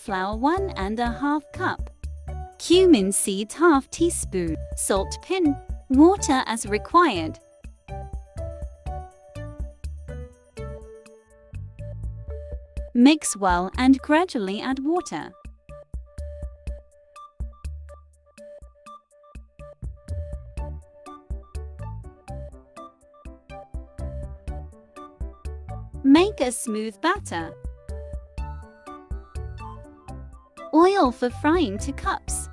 flour 1½ cup, cumin seeds ½ teaspoon, salt pin, water as required. Mix well and gradually add water. Make a smooth batter. Oil for frying 2 cups.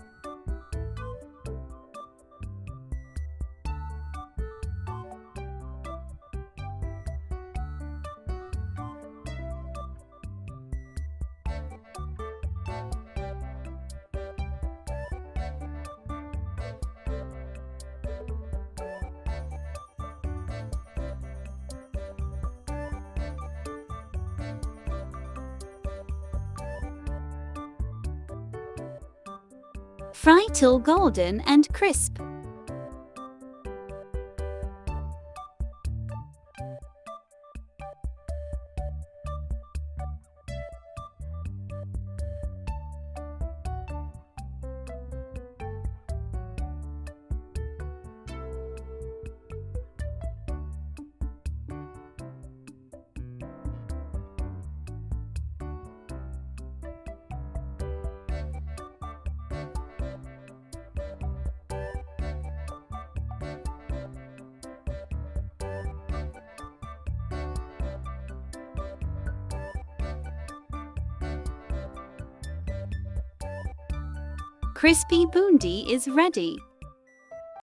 Fry till golden and crisp. Crispy bundi is ready.